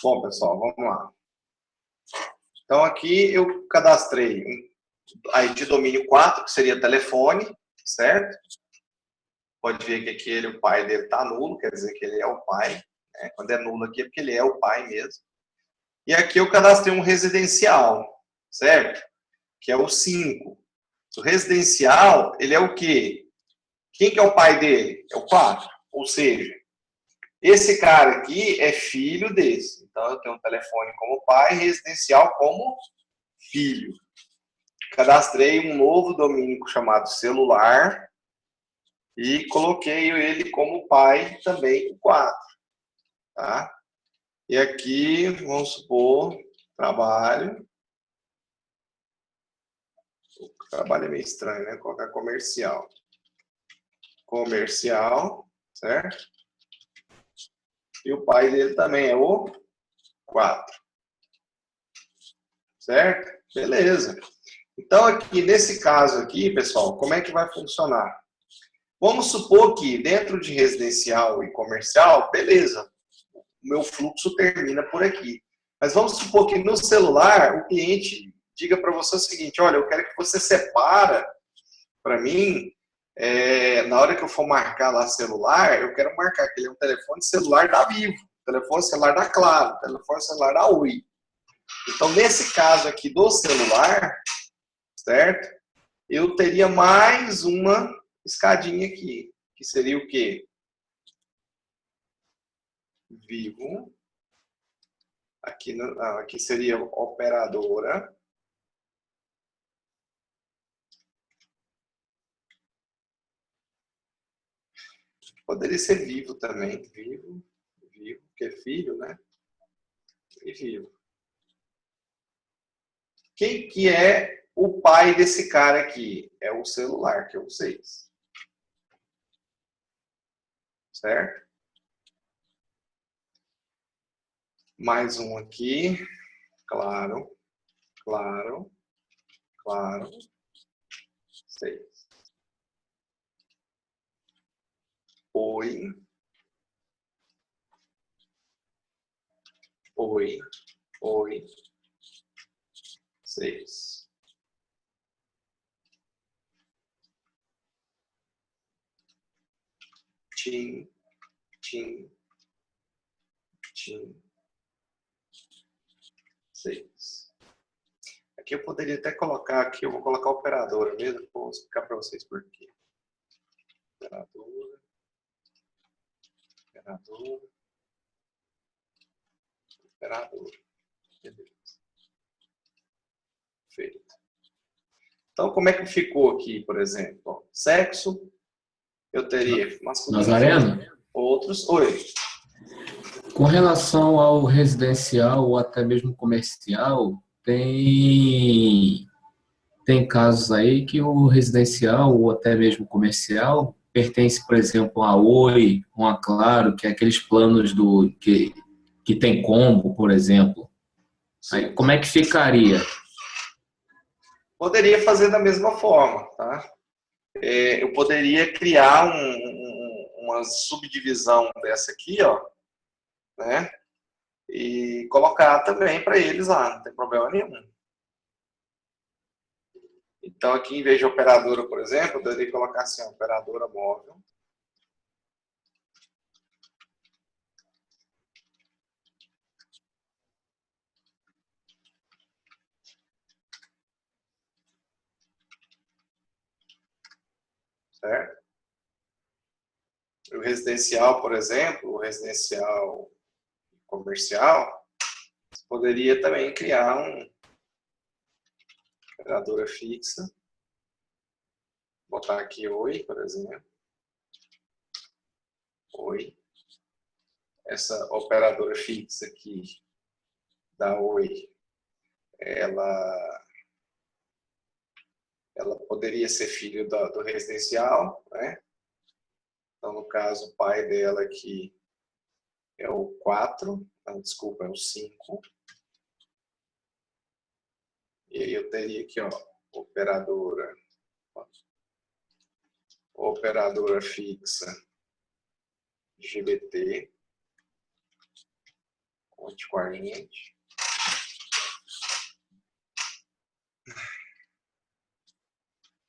Bom, pessoal, vamos lá. Então, aqui eu cadastrei um ID domínio 4, que seria telefone, certo? Pode ver que aqui o pai dele está nulo, quer dizer que ele é o pai. Né? Quando é nulo aqui é porque ele é o pai mesmo. E aqui eu cadastrei um residencial, certo? Que é o 5. O residencial, ele é o quê? Quem que é o pai dele? É o 4. Ou seja, esse cara aqui é filho desse. Então, eu tenho um telefone como pai, residencial como filho. Cadastrei um novo domínio chamado celular e coloquei ele como pai também, o 4. Tá? E aqui, vamos supor, trabalho. O trabalho é meio estranho, né? Colocar comercial. Comercial, certo? E o pai dele também é o 4. Certo? Beleza. Então, aqui, nesse caso aqui, pessoal, como é que vai funcionar? Vamos supor que dentro de residencial e comercial, beleza, o meu fluxo termina por aqui. Mas vamos supor que no celular, o cliente diga para você o seguinte, olha, eu quero que você separa para mim, na hora que eu for marcar lá celular, eu quero marcar que ele é um telefone celular da Vivo, telefone celular da Claro, telefone celular da Oi. Então, nesse caso aqui do celular, certo? Eu teria mais uma escadinha aqui, que seria o quê? Vivo. Aqui seria operadora. Poderia ser Vivo também. Vivo, que é filho, né? E Vivo. Quem que é o pai desse cara aqui? É o celular, que é o 6. Certo? Mais um aqui. Claro, claro, claro. 6. Oi. Oi. Oi. 6. Tim. Tim. Tim. 6. Aqui eu poderia até colocar aqui, eu vou colocar operadora mesmo, vou explicar para vocês por quê. Operadora. Operadora. Operadora. Beleza. Feito. Então, como é que ficou aqui, por exemplo? Sexo, eu teria masculino, Nazareno, outros. Oi. com relação ao residencial ou até mesmo comercial, tem casos aí que o residencial ou até mesmo comercial pertence, por exemplo, a Oi, a Claro, que é aqueles planos que tem combo, por exemplo. Aí, como é que ficaria? Poderia fazer da mesma forma, tá? Eu poderia criar uma subdivisão dessa aqui, ó, né? E colocar também para eles lá, não tem problema nenhum. Então, aqui, em vez de operadora, por exemplo, eu deveria colocar assim, operadora móvel. Certo? O residencial, por exemplo, o residencial comercial, você poderia também criar uma operadora fixa. Botar aqui Oi, por exemplo. Oi. Essa operadora fixa aqui da Oi, ela poderia ser filho do residencial, né? Então, no caso, o pai dela aqui é o 4, não, desculpa, é o 5. E aí eu teria aqui, ó, operadora fixa GBT, Fonte corrente.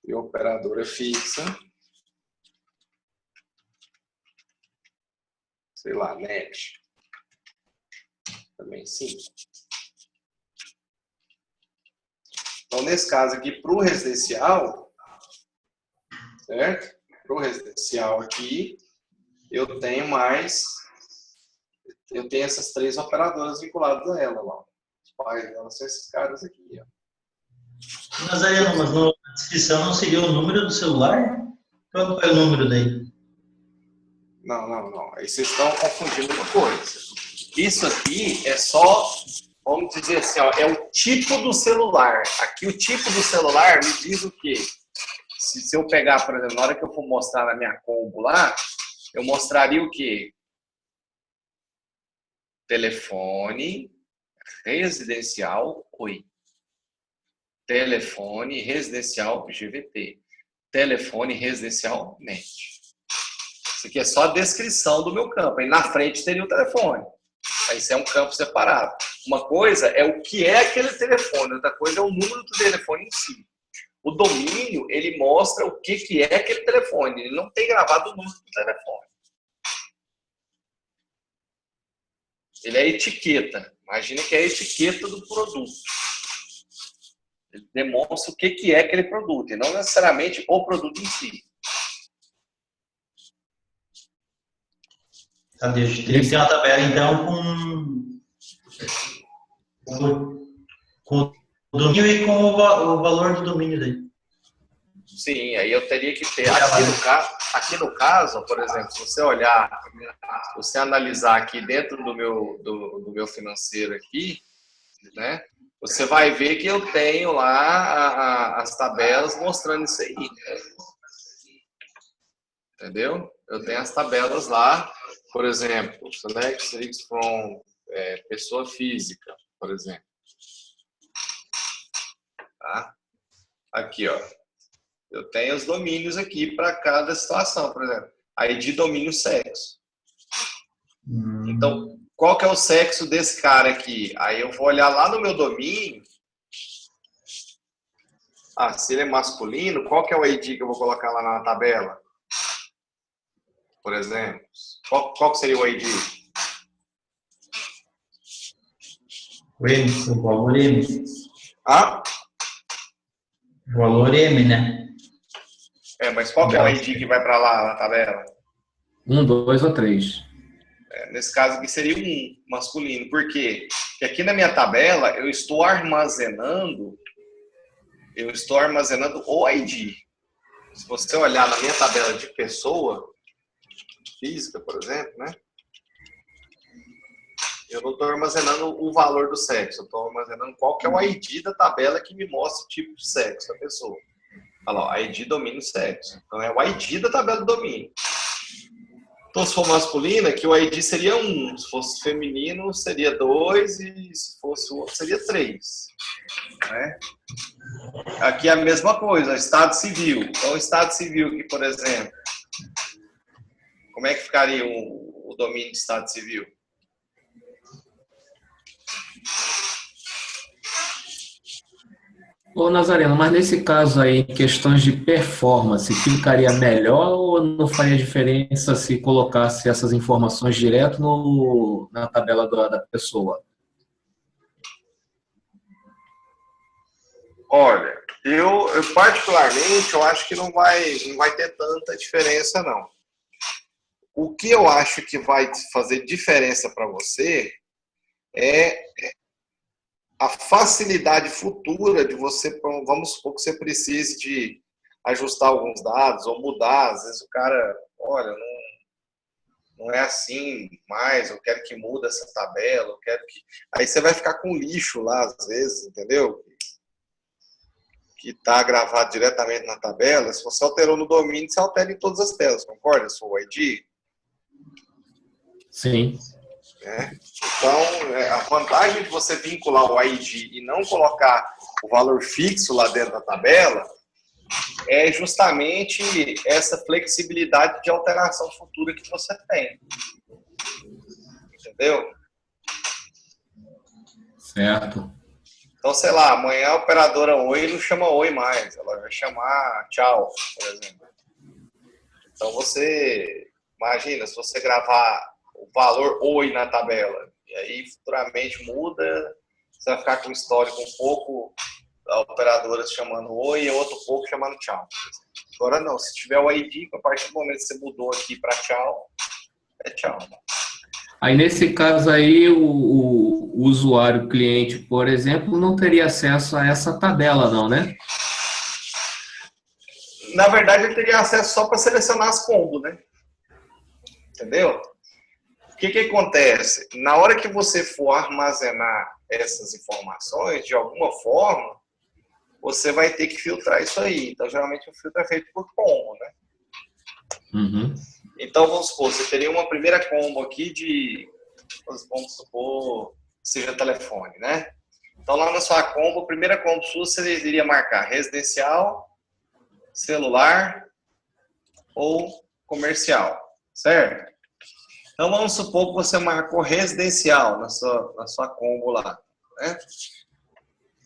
E operadora fixa. Sei lá, net. Também sim. Então, nesse caso aqui, para o residencial, certo? Para o residencial aqui, eu tenho essas 3 operadoras vinculadas a ela lá. Os pais dela são esses caras aqui, ó. Nazareno, mas na descrição não seria o número do celular? Qual é o número daí? Não. Aí vocês estão confundindo uma coisa. Isso aqui é só, vamos dizer assim, ó, é o tipo do celular. Aqui o tipo do celular me diz o quê? Se eu pegar, por exemplo, na hora que eu for mostrar na minha combo lá, eu mostraria o quê? Telefone residencial, Oi. Telefone residencial, GVT. Telefone residencial, NET. Isso aqui é só a descrição do meu campo. Aí na frente teria o telefone. Aí isso é um campo separado. Uma coisa é o que é aquele telefone, outra coisa é o número do telefone em si. O domínio, ele mostra o que é aquele telefone. Ele não tem gravado o número do telefone. Ele é a etiqueta. Imagina que é a etiqueta do produto. Ele demonstra o que é aquele produto, e não necessariamente o produto em si. Cadê? A gente teria que ter uma tabela, então, com o domínio e com o valor do domínio daí. Sim, aí eu teria que ter. Aqui no caso, por exemplo, se você olhar, se você analisar aqui dentro do meu financeiro aqui, né? Você vai ver que eu tenho lá as tabelas mostrando isso aí. Entendeu? Eu tenho as tabelas lá, por exemplo, select series from pessoa física, por exemplo. Tá? Aqui, ó. Eu tenho os domínios aqui para cada situação, por exemplo. ID domínio sexo. Então, qual que é o sexo desse cara aqui? Aí eu vou olhar lá no meu domínio. Se ele é masculino, qual que é o ID que eu vou colocar lá na tabela? Por exemplo. Qual que seria o ID? O M, o valor M. O valor M, né? Mas qual que é o ID que vai para lá na tabela? 1, 2 ou 3. Nesse caso aqui seria um masculino. Por quê? Porque aqui na minha tabela eu estou armazenando o ID. Se você olhar na minha tabela de pessoa física, por exemplo, né? Eu não estou armazenando o valor do sexo, eu estou armazenando qual que é o ID da tabela que me mostra o tipo de sexo da pessoa. Olha lá, ID domínio sexo. Então é o ID da tabela do domínio. Então, se for masculino, aqui o ID seria 1. Se fosse feminino, seria 2. E se fosse o outro, seria 3. Né? Aqui é a mesma coisa, Estado Civil. Então, o Estado Civil aqui, por exemplo, como é que ficaria o domínio de Estado Civil? Ô, Nazareno, mas nesse caso aí, questões de performance, ficaria melhor ou não faria diferença se colocasse essas informações direto na tabela da pessoa? Olha, eu particularmente, eu acho que não vai ter tanta diferença, não. O que eu acho que vai fazer diferença para você é a facilidade futura de você, vamos supor que você precise de ajustar alguns dados ou mudar, às vezes o cara, olha, não é assim mais, eu quero que mude essa tabela, eu quero que... Aí você vai ficar com lixo lá, às vezes, entendeu? Que está gravado diretamente na tabela. Se você alterou no domínio, você altera em todas as telas, concorda? Sua ID? Sim. Então, a vantagem de você vincular o ID e não colocar o valor fixo lá dentro da tabela é justamente essa flexibilidade de alteração futura que você tem. Entendeu? Certo. Então, sei lá, amanhã a operadora Oi não chama Oi mais, ela vai chamar Tchau, por exemplo. Então, você imagina, se você gravar o valor Oi na tabela, e aí futuramente muda, você vai ficar com um histórico um pouco da operadora chamando Oi e outro pouco chamando Tchau. Agora não, se tiver o ID, a partir do momento que você mudou aqui para Tchau, é Tchau. Aí, nesse caso aí, o usuário cliente, por exemplo, não teria acesso a essa tabela, não, né? Na verdade, ele teria acesso só para selecionar as combos, né? Entendeu? O que acontece? Na hora que você for armazenar essas informações, de alguma forma, você vai ter que filtrar isso aí. Então, geralmente, o filtro é feito por combo, né? Uhum. Então, vamos supor, você teria uma primeira combo aqui de, vamos supor, seja telefone, né? Então, lá na sua combo, a primeira combo sua, você iria marcar residencial, celular ou comercial, certo? Então, vamos supor que você marcou residencial na sua combo lá, né?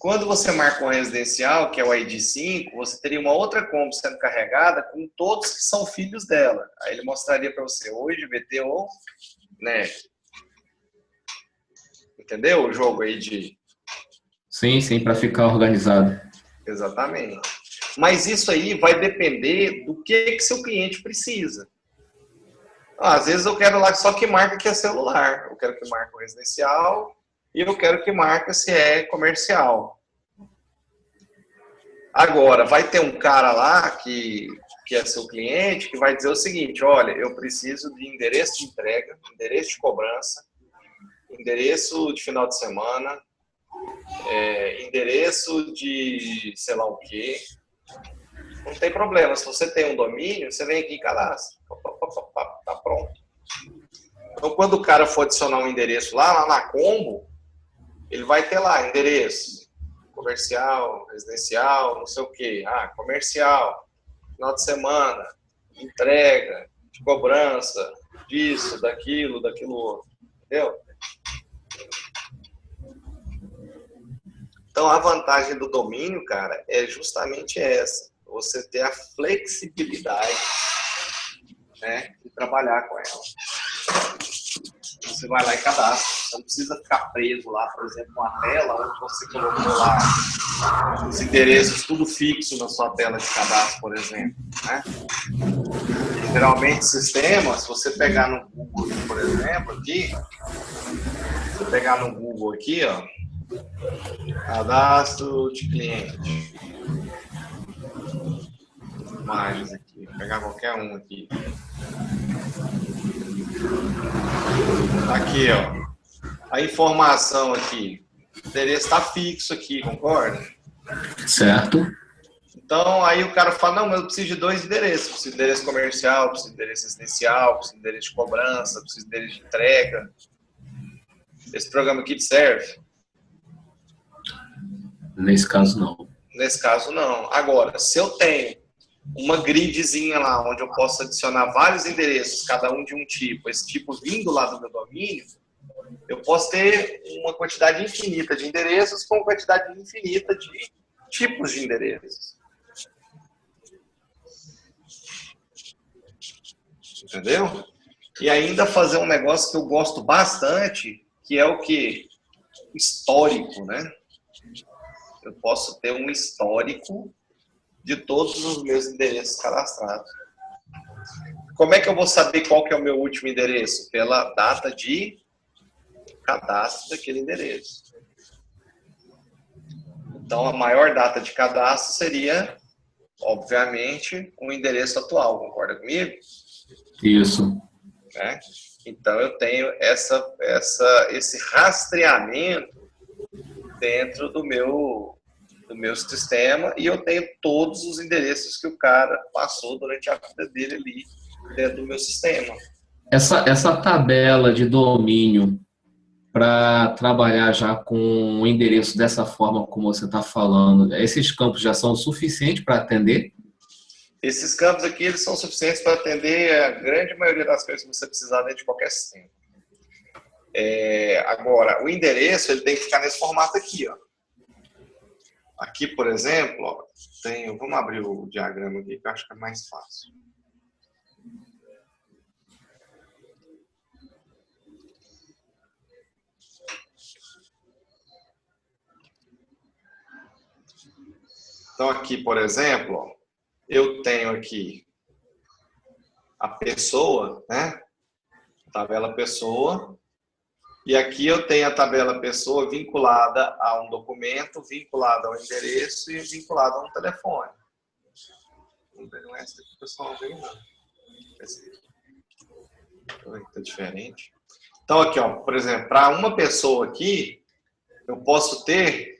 Quando você marcou residencial, que é o ID 5, você teria uma outra combo sendo carregada com todos que são filhos dela. Aí ele mostraria para você hoje, VT ou NEC. Entendeu o jogo aí de... Sim, para ficar organizado. Exatamente. Mas isso aí vai depender do que seu cliente precisa. Às vezes eu quero lá só que marca que é celular. Eu quero que marque o residencial e eu quero que marque se é comercial. Agora, vai ter um cara lá que é seu cliente que vai dizer o seguinte, olha, eu preciso de endereço de entrega, endereço de cobrança, endereço de final de semana, endereço de sei lá o quê. Não tem problema, se você tem um domínio, você vem aqui e cadastra. Tá pronto. Então, quando o cara for adicionar um endereço lá na combo, ele vai ter lá endereço comercial, residencial, não sei o quê. Comercial, final de semana, entrega, de cobrança, disso, daquilo outro. Entendeu? Então, a vantagem do domínio, cara, é justamente essa. Você ter a flexibilidade, né, de trabalhar com ela. Você vai lá e cadastra. Você não precisa ficar preso lá, por exemplo, uma tela onde você colocou lá os endereços tudo fixo na sua tela de cadastro, por exemplo, né? Geralmente, sistema, se você pegar no Google, por exemplo, aqui, se você pegar no Google aqui, ó, cadastro de cliente. Imagens aqui, vou pegar qualquer um aqui. Aqui, ó. A informação aqui. O endereço está fixo aqui, concorda? Certo. Então, aí o cara fala, não, mas eu preciso de 2 endereços. Preciso de endereço comercial, preciso de endereço residencial, preciso de endereço de cobrança, preciso de endereço de entrega. Esse programa aqui te serve? Nesse caso, não. Nesse caso, não. Agora, se eu tenho uma gridzinha lá, onde eu posso adicionar vários endereços, cada um de um tipo, esse tipo vindo lá do meu domínio, eu posso ter uma quantidade infinita de endereços com quantidade infinita de tipos de endereços. Entendeu? E ainda fazer um negócio que eu gosto bastante, que é o que? Histórico, né? Eu posso ter um histórico de todos os meus endereços cadastrados. Como é que eu vou saber qual que é o meu último endereço? Pela data de cadastro daquele endereço. Então, a maior data de cadastro seria, obviamente, o endereço atual, concorda comigo? Isso. Né? Então, eu tenho esse rastreamento dentro do meu sistema e eu tenho todos os endereços que o cara passou durante a vida dele ali dentro do meu sistema. Essa tabela de domínio para trabalhar já com o endereço dessa forma como você está falando, esses campos já são suficientes para atender? Esses campos aqui eles são suficientes para atender a grande maioria das coisas que você precisar dentro de qualquer sistema. Agora, o endereço ele tem que ficar nesse formato aqui, ó. Aqui, por exemplo, ó, vamos abrir o diagrama aqui, que eu acho que é mais fácil. Então, aqui, por exemplo, ó, eu tenho aqui a pessoa, né? Tabela pessoa. E aqui eu tenho a tabela pessoa vinculada a um documento, vinculada ao endereço e vinculada a um telefone. Não é essa que o pessoal vê, não. Está diferente. Então, aqui, ó, por exemplo, para uma pessoa aqui, eu posso ter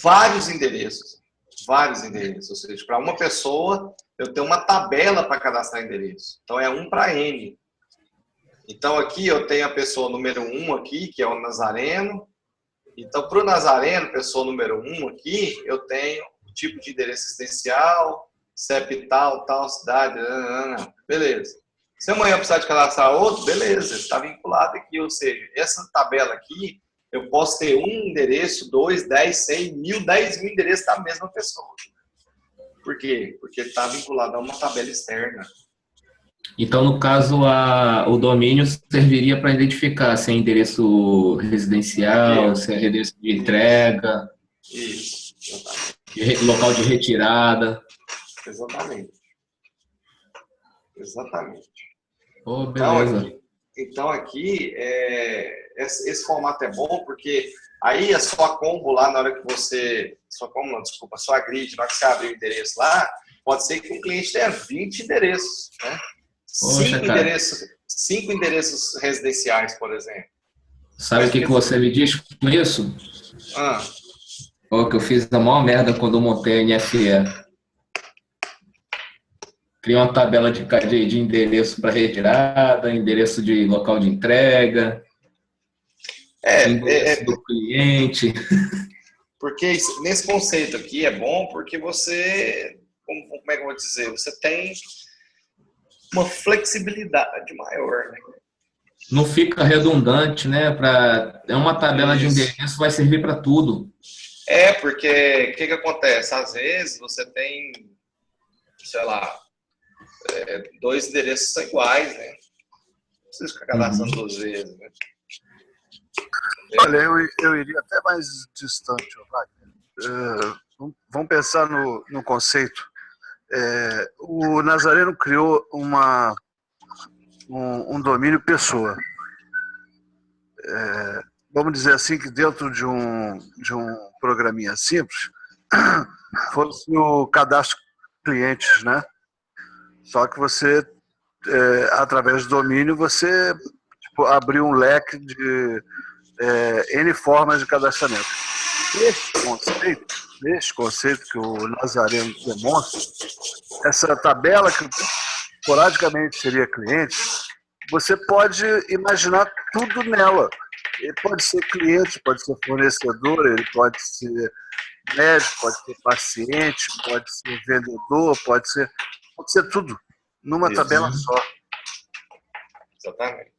vários endereços. Ou seja, para uma pessoa, eu tenho uma tabela para cadastrar endereço. Então, é 1 para N. Então, aqui eu tenho a pessoa número 1 aqui, que é o Nazareno. Então, para o Nazareno, pessoa número 1 aqui, eu tenho o tipo de endereço existencial, CEP tal cidade, beleza. Se amanhã eu precisar de cadastrar outro, beleza, está vinculado aqui. Ou seja, essa tabela aqui, eu posso ter um endereço, 2, 10, 100, 1000, 10 mil endereços da mesma pessoa. Por quê? Porque está vinculado a uma tabela externa. Então, no caso, o domínio serviria para identificar se é endereço residencial, se é endereço de entrega, isso, local de retirada. Exatamente. Oh, beleza. Então aqui esse formato é bom porque aí a sua combo lá, na hora que você... sua grid, na hora que você abrir o endereço lá, pode ser que o cliente tenha 20 endereços, né? Poxa, 5 endereços residenciais, por exemplo. Sabe o que você me diz com isso? Que eu fiz a maior merda quando eu montei a NFE. Criei uma tabela de endereço para retirada, endereço de local de entrega, endereço do cliente. Porque nesse conceito aqui é bom porque você, como é que eu vou dizer, você tem uma flexibilidade maior, né? Não fica redundante, né? É uma tabela de endereço, vai servir para tudo. Porque o que acontece? Às vezes você tem, sei lá, 2 endereços são iguais, né? Não precisa ficar cadastrando 2 vezes, né? Olha, eu iria até mais distante, Wagner. Vamos pensar no conceito. O Nazareno criou um domínio pessoa. Vamos dizer assim que dentro de um programinha simples fosse o cadastro clientes, né? Só que você, através do domínio, você abriu um leque de N formas de cadastramento. Esse conceito que o Nazareno demonstra, essa tabela que esporadicamente seria cliente, você pode imaginar tudo nela. Ele pode ser cliente, pode ser fornecedor, ele pode ser médico, pode ser paciente, pode ser vendedor, pode ser tudo numa tabela só. Exatamente.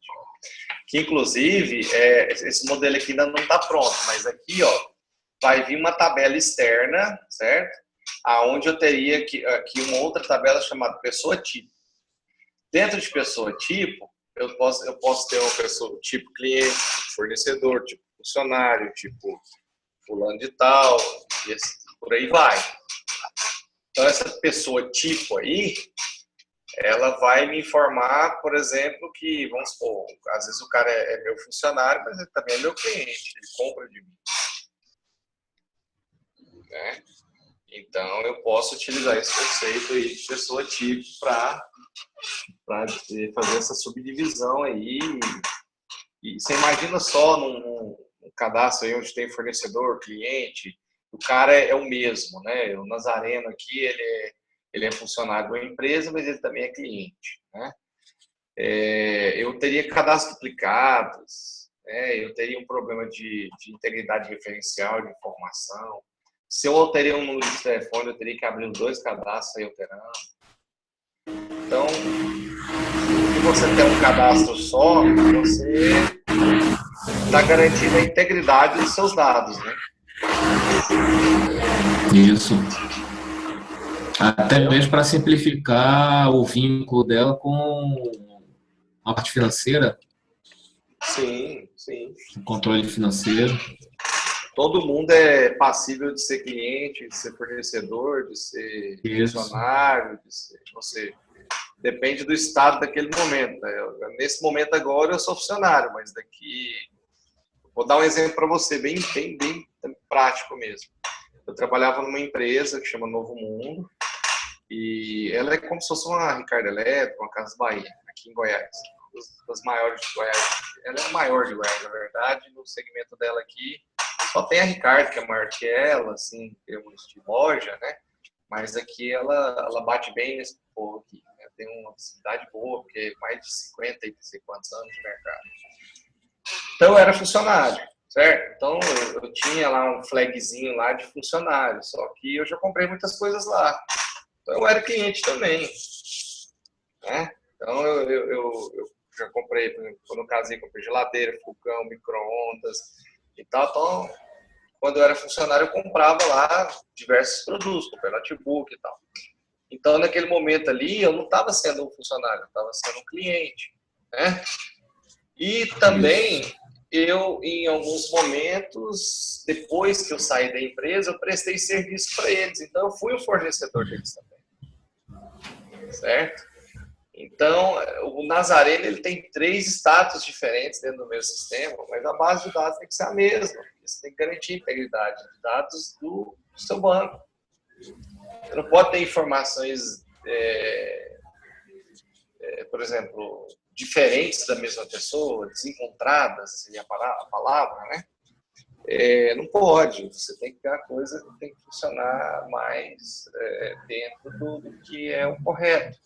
Que, inclusive, esse modelo aqui ainda não está pronto, mas aqui, ó, vai vir uma tabela externa, certo? Aonde eu teria aqui uma outra tabela chamada pessoa tipo. Dentro de pessoa tipo, eu posso ter uma pessoa tipo cliente, tipo fornecedor, tipo funcionário, tipo fulano de tal, e assim, por aí vai. Então, essa pessoa tipo aí, ela vai me informar, por exemplo, que, vamos supor, às vezes o cara é meu funcionário, mas ele também é meu cliente, ele compra de mim. Né? Então, eu posso utilizar esse conceito aí de pessoa tipo para fazer essa subdivisão aí. E você imagina só num cadastro aí onde tem fornecedor, cliente, o cara é o mesmo, né? O Nazareno aqui, ele é funcionário de uma empresa, mas ele também é cliente, né? Eu teria cadastros duplicados, né? Eu teria um problema de integridade referencial de informação. Se eu alterei um número de telefone, eu teria que abrir os 2 cadastros aí alterando. Então, você tem um cadastro só, você está garantindo a integridade dos seus dados, né? Isso. Até mesmo para simplificar o vínculo dela com a parte financeira, Sim, sim. o controle financeiro. Todo mundo é passível de ser cliente, de ser fornecedor, de ser Isso. funcionário, de ser, ou seja, depende do estado daquele momento. Nesse momento agora eu sou funcionário, mas daqui... Vou dar um exemplo para você, bem prático mesmo. Eu trabalhava numa empresa que chama Novo Mundo, e ela é como se fosse uma Ricardo Eletro, uma Casas Bahia, aqui em Goiás. Das maiores de Goiás. Ela é a maior de Goiás, na verdade. No segmento dela aqui, só tem a Ricardo, que é maior que ela, assim, em termos de loja, né? Mas aqui ela bate bem nesse povo aqui, né? Tem uma visibilidade boa, porque é mais de 50 e não sei quantos anos de mercado. Então, eu era funcionário, certo? Então, eu tinha lá um flagzinho lá de funcionário, só que eu já comprei muitas coisas lá. Então, eu era cliente também, né? Então, eu já comprei, por exemplo, quando eu casei, comprei geladeira, fogão, micro-ondas e tal. Então, quando eu era funcionário, eu comprava lá diversos produtos, comprei notebook e tal. Então, naquele momento ali, eu não estava sendo um funcionário, eu estava sendo um cliente, né? E também, eu, em alguns momentos, depois que eu saí da empresa, eu prestei serviço para eles. Então, eu fui o fornecedor deles também, certo? Então, o Nazareno ele tem 3 status diferentes dentro do meu sistema, mas a base de dados tem que ser a mesma. Você tem que garantir a integridade de dados do seu banco. Você não pode ter informações, por exemplo, diferentes da mesma pessoa, desencontradas, seria a palavra, né? Não pode. Você tem que ter a coisa que tem que funcionar mais dentro do que é o correto.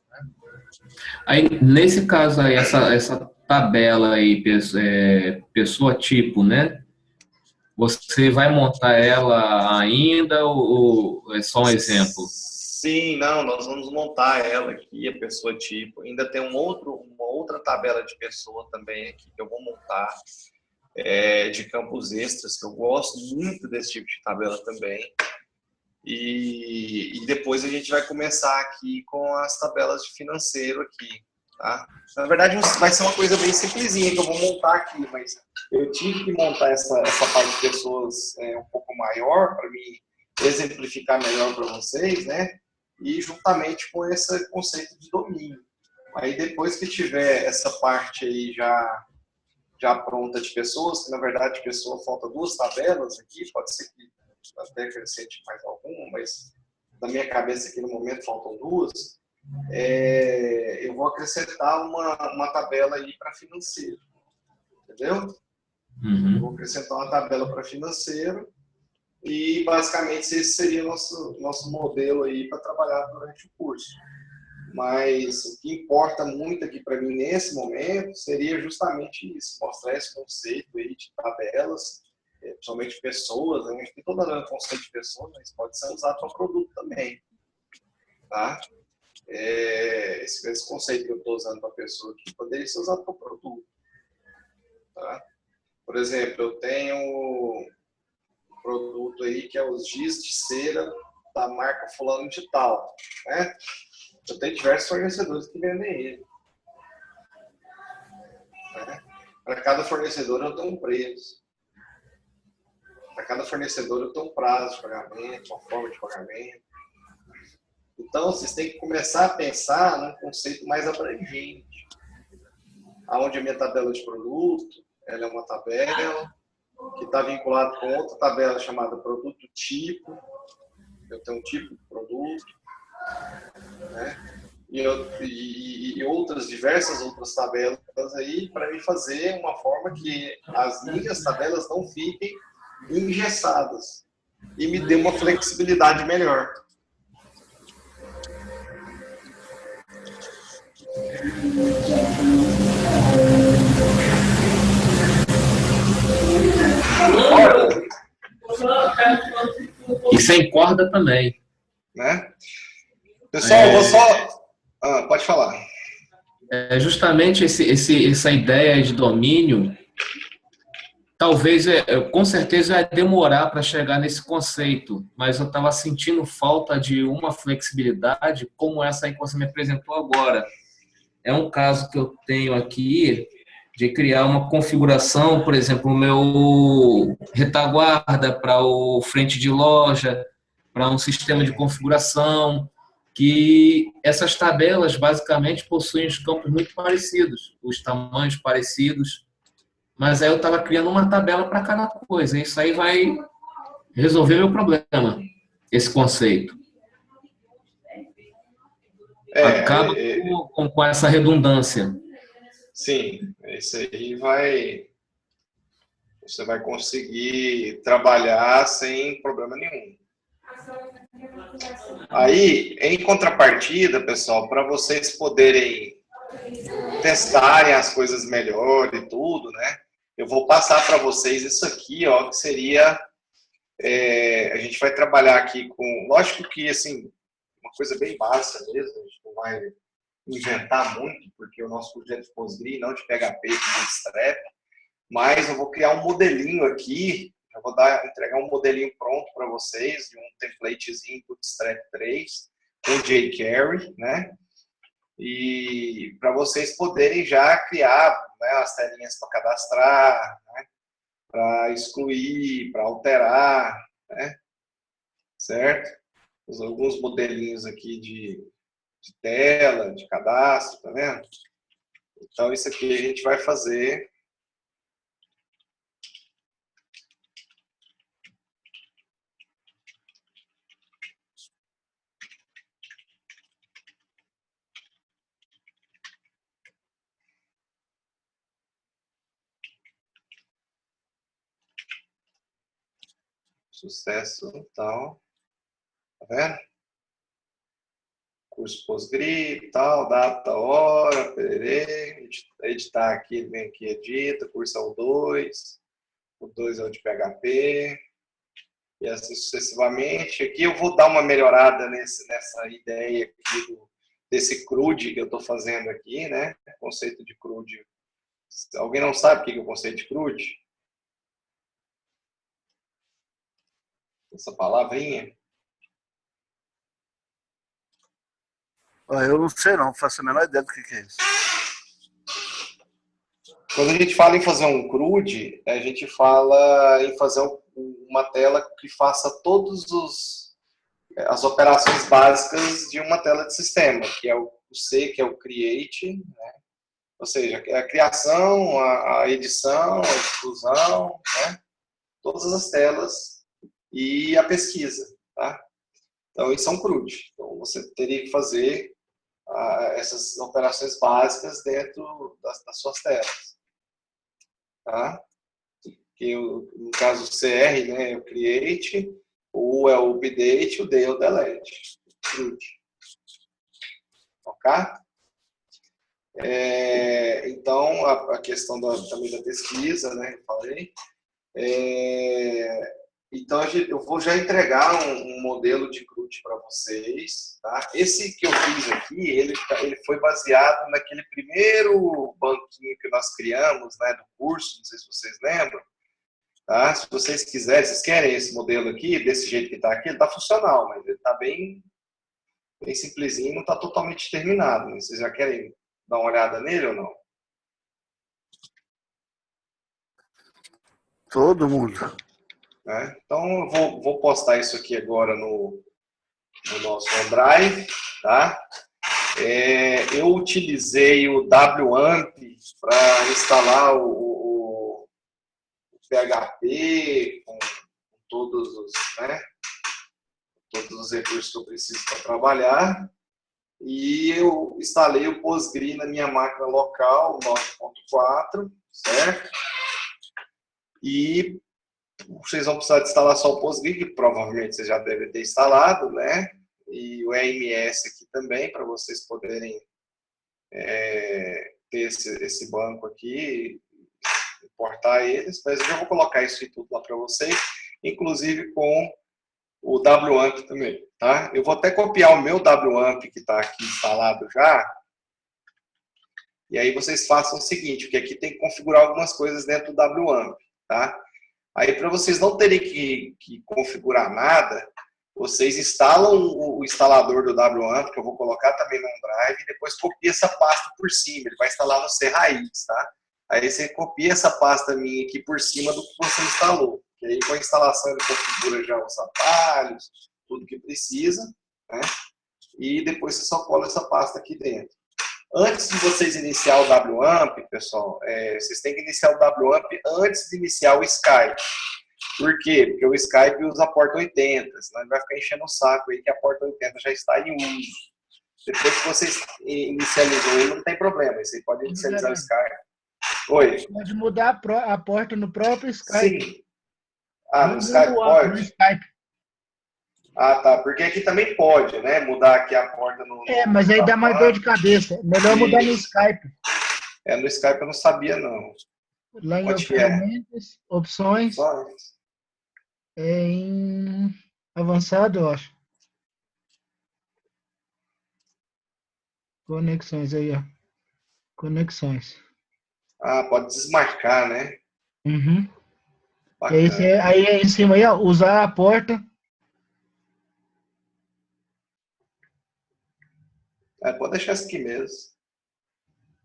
Aí, nesse caso aí, essa tabela aí, pessoa tipo, né? Você vai montar ela ainda ou é só um exemplo? Sim, não, nós vamos montar ela aqui, a pessoa tipo. Ainda tem uma outra tabela de pessoa também aqui que eu vou montar, de campos extras, que eu gosto muito desse tipo de tabela também. E depois a gente vai começar aqui com as tabelas de financeiro aqui, tá? Na verdade, vai ser uma coisa bem simplesinha que eu vou montar aqui, mas eu tive que montar essa parte de pessoas um pouco maior para me exemplificar melhor para vocês, né? E juntamente com esse conceito de domínio. Aí depois que tiver essa parte aí já pronta de pessoas, que na verdade de pessoa falta 2 tabelas aqui, pode ser que até acrescente mais alguma, mas na minha cabeça aqui no momento faltam 2, eu vou acrescentar uma tabela aí para financeiro, entendeu? Uhum. Vou acrescentar uma tabela para financeiro e basicamente esse seria o nosso modelo aí para trabalhar durante o curso. Mas o que importa muito aqui para mim nesse momento seria justamente isso, mostrar esse conceito aí de tabelas, principalmente pessoas, a gente tem todo o conceito de pessoas, mas pode ser usado para produto também, tá? Esse conceito que eu estou usando para pessoa aqui poderia ser usado para produto, tá? Por exemplo, eu tenho um produto aí que é os giz de cera da marca fulano de tal, né? Eu tenho diversos fornecedores que vendem ele, né? Para cada fornecedor eu tenho um preço. Para cada fornecedor eu tenho um prazo de pagamento, uma forma de pagamento. Então, vocês têm que começar a pensar num conceito mais abrangente. Onde a minha tabela de produto, ela é uma tabela que está vinculada com outra tabela chamada produto tipo. Eu tenho um tipo de produto, né? E diversas outras tabelas aí para me fazer uma forma que as minhas tabelas não fiquem engessadas e me dê uma flexibilidade melhor. E sem corda também. Né? Pessoal, eu vou só... pode falar. É justamente essa ideia de domínio, talvez, com certeza, vai demorar para chegar nesse conceito, mas eu estava sentindo falta de uma flexibilidade como essa aí que você me apresentou agora. É um caso que eu tenho aqui de criar uma configuração, por exemplo, o meu retaguarda para o frente de loja, para um sistema de configuração, que essas tabelas basicamente possuem os campos muito parecidos, os tamanhos parecidos, mas aí eu estava criando uma tabela para cada coisa. Isso aí vai resolver meu problema, esse conceito. Acaba com essa redundância. Sim, isso aí você vai conseguir trabalhar sem problema nenhum. Aí, em contrapartida, pessoal, para vocês poderem testarem as coisas melhor e tudo, né? Eu vou passar para vocês isso aqui, ó, que seria... a gente vai trabalhar aqui com... Lógico que, assim, uma coisa bem básica mesmo, a gente não vai inventar muito, porque o nosso projeto de Postgre não de PHP, de Bootstrap, mas eu vou criar um modelinho aqui, eu vou entregar um modelinho pronto para vocês, de um templatezinho Bootstrap 3, com jQuery, né? E para vocês poderem já criar, né, as telinhas para cadastrar, né, para excluir, para alterar, né? Certo? Alguns modelinhos aqui de tela, de cadastro, tá vendo? Então, isso aqui a gente vai fazer. Sucesso, então. Tá vendo? Curso Postgre, tal, data, hora, pererê, editar aqui, vem aqui, edita, curso é o 2 é o de PHP, e assim sucessivamente. Aqui eu vou dar uma melhorada nessa ideia aqui desse CRUD que eu estou fazendo aqui, né? Conceito de CRUD. Alguém não sabe o que é o conceito de CRUD? Essa palavrinha? Eu não sei não, faço a menor ideia do que é isso. Quando a gente fala em fazer um CRUD, a gente fala em fazer uma tela que faça todas as operações básicas de uma tela de sistema, que é o C, que é o Create, né? Ou seja, a criação, a edição, a exclusão, né? Todas as telas e a pesquisa, tá? Então, isso é um CRUD. Então, você teria que fazer essas operações básicas dentro das suas telas. Tá? Que no caso do CR, né, é o Create, o é o Update, o D é o Delete. CRUD. Ok? Então, a questão também da pesquisa, né, eu falei. Então, eu vou já entregar um modelo de CRUD para vocês. Tá? Esse que eu fiz aqui, ele foi baseado naquele primeiro banquinho que nós criamos, né, do curso, não sei se vocês lembram. Tá? Se vocês quiserem, vocês querem esse modelo aqui, desse jeito que está aqui, ele está funcional, mas ele está bem simplesinho, não está totalmente terminado. Né? Vocês já querem dar uma olhada nele ou não? Todo mundo. Então, eu vou postar isso aqui agora no nosso OneDrive, tá? Eu utilizei o WAMP para instalar o PHP com todos os recursos que eu preciso para trabalhar. E eu instalei o Postgre na minha máquina local, 9.4, certo? E vocês vão precisar de instalar só o Postgre, que provavelmente vocês já devem ter instalado, né? E o EMS aqui também, para vocês poderem ter esse banco aqui, importar eles. Mas eu já vou colocar isso e tudo lá para vocês, inclusive com o WAMP também, tá? Eu vou até copiar o meu WAMP que está aqui instalado já, E aí vocês façam o seguinte, porque aqui tem que configurar algumas coisas dentro do WAMP, tá? Aí para vocês não terem que configurar nada, vocês instalam o instalador do WAMP, que eu vou colocar também no OneDrive, e depois copia essa pasta por cima, ele vai instalar no C raiz, tá? Aí você copia essa pasta minha aqui por cima do que você instalou. E aí com a instalação ele configura já os atalhos, tudo que precisa, né? E depois você só cola essa pasta aqui dentro. Antes de vocês iniciar o WAMP, pessoal, vocês têm que iniciar o WAMP antes de iniciar o Skype. Por quê? Porque o Skype usa a porta 80, senão ele vai ficar enchendo o saco aí que a porta 80 já está em uso. Depois que vocês inicializam ele, não tem problema, você pode inicializar o Skype. Oi? Pode mudar a porta no próprio Skype. Sim. Ah, no Skype pode? No Skype. Ah, tá. Porque aqui também pode, né? Mudar aqui a porta no... Mas aí dá mais dor de cabeça. Melhor mudar no Skype. No Skype eu não sabia, não. Lá em ferramentas, opções, em avançado, eu acho. Conexões aí, ó. Conexões. Ah, pode desmarcar, né? Uhum. Aí em cima aí, ó, usar a porta. Pode deixar isso aqui mesmo.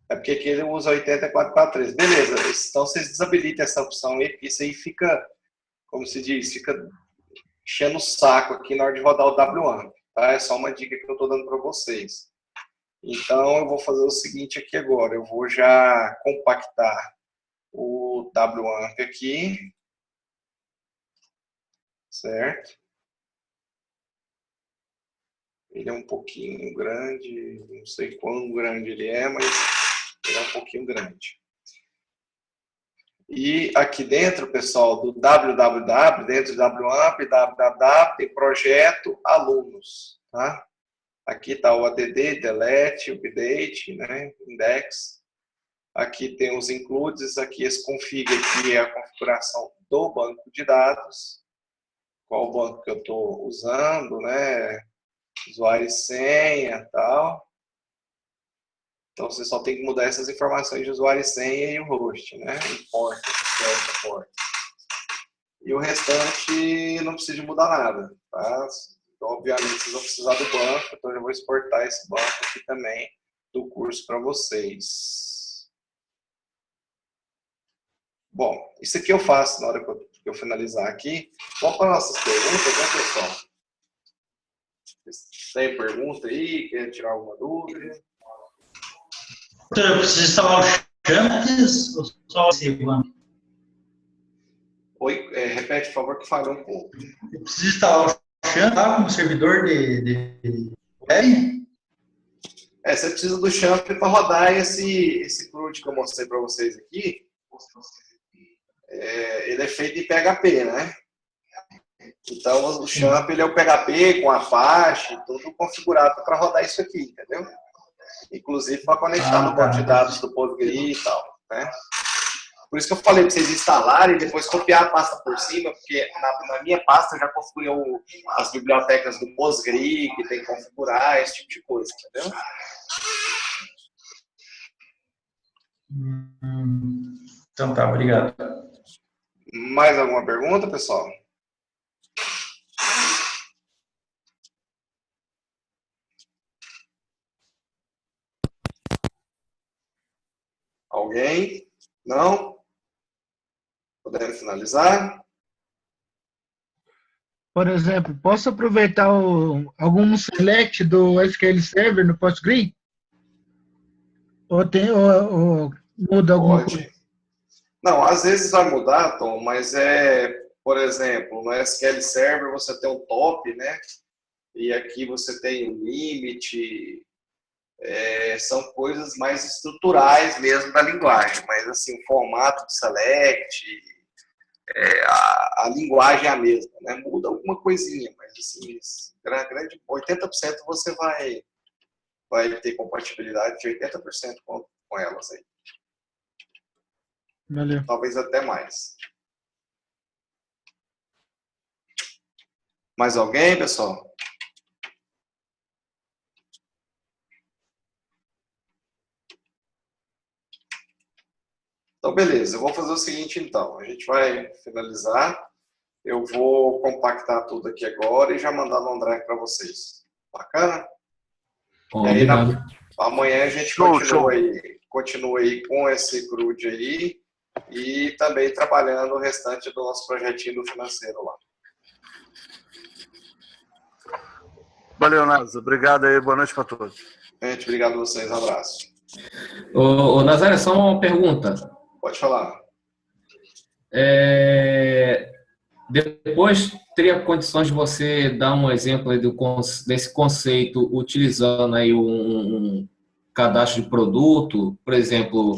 É porque aqui ele usa 8443. Beleza, então vocês desabilitem essa opção aí, porque isso aí fica, como se diz, fica enchendo o saco aqui na hora de rodar o WAMP, tá? É só uma dica que eu estou dando para vocês. Então eu vou fazer o seguinte aqui agora, eu vou já compactar o WAMP aqui, certo? Ele é um pouquinho grande, não sei quão grande ele é, mas ele é um pouquinho grande. E aqui dentro, pessoal, do www, dentro do WAMP, www, tem projeto alunos, tá? Aqui está o add, delete, update, né? Index. Aqui tem os includes, aqui esse config aqui é a configuração do banco de dados. Qual banco que eu estou usando, né? Usuário e senha e tal. Então você só tem que mudar essas informações de usuário e senha e o host, né? Importa, porta. E o restante não precisa de mudar nada, tá? Então, obviamente, vocês vão precisar do banco, então eu já vou exportar esse banco aqui também do curso para vocês. Bom, isso aqui eu faço na hora que eu finalizar aqui. Vamos para nossas perguntas, né, pessoal? Tem pergunta aí? Quer tirar alguma dúvida? Eu preciso instalar o Chantes ou só o Silvano? Oi, repete, por favor, que falhou um pouco. Eu preciso instalar o Chantes como servidor de web? Você precisa do Champ para rodar esse CRUD que eu mostrei para vocês aqui. Ele é feito em PHP, né? Então, o Champ ele é o PHP com Apache, tudo configurado para rodar isso aqui, entendeu? Inclusive para conectar no banco de dados do Postgre e tal, né? Por isso que eu falei para vocês instalarem e depois copiar a pasta por cima, porque na minha pasta eu já configurei as bibliotecas do Postgre, que tem que configurar, esse tipo de coisa, entendeu? Então tá, obrigado. Mais alguma pergunta, pessoal? Alguém? Não? Podemos finalizar? Por exemplo, posso aproveitar algum select do SQL Server no Postgre? Ou muda alguma coisa? Pode. Não, às vezes vai mudar, Tom, mas por exemplo, no SQL Server você tem um top, né? E aqui você tem um limit. São coisas mais estruturais mesmo da linguagem, mas assim, o formato de select, a linguagem é a mesma, né? Muda alguma coisinha, mas assim, grande 80% você vai ter compatibilidade de 80% com elas aí. Valeu. Talvez até mais. Mais alguém, pessoal? Então, beleza. Eu vou fazer o seguinte, então. A gente vai finalizar. Eu vou compactar tudo aqui agora e já mandar no Drive para vocês. Bacana? E aí, amanhã a gente continua aí com esse CRUD aí e também trabalhando o restante do nosso projetinho do financeiro lá. Valeu, Nasa. Obrigado aí. Boa noite para todos. Gente, obrigado a vocês. Um abraço. Ô, Nazário, só uma pergunta. Pode falar. Depois, teria condições de você dar um exemplo aí desse conceito utilizando aí um cadastro de produto? Por exemplo,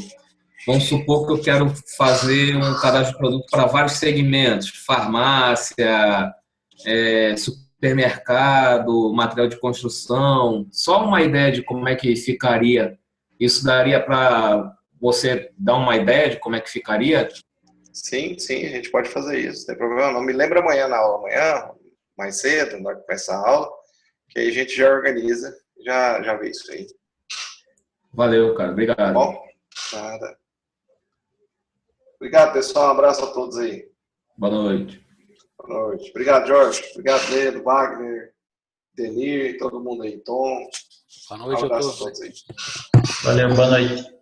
vamos supor que eu quero fazer um cadastro de produto para vários segmentos, farmácia, supermercado, material de construção. Só uma ideia de como é que ficaria. Isso daria para você dar uma ideia de como é que ficaria? Sim, a gente pode fazer isso, não tem problema. Não me lembra amanhã na aula, amanhã, mais cedo, na hora que começar a aula, que aí a gente já organiza, já vê isso aí. Valeu, cara. Obrigado. Bom, nada. Obrigado, pessoal. Um abraço a todos aí. Boa noite. Boa noite. Obrigado, Jorge. Obrigado, Leno, Wagner, Denir, todo mundo aí. Tom. Boa noite a todos aí. Valeu, boa noite.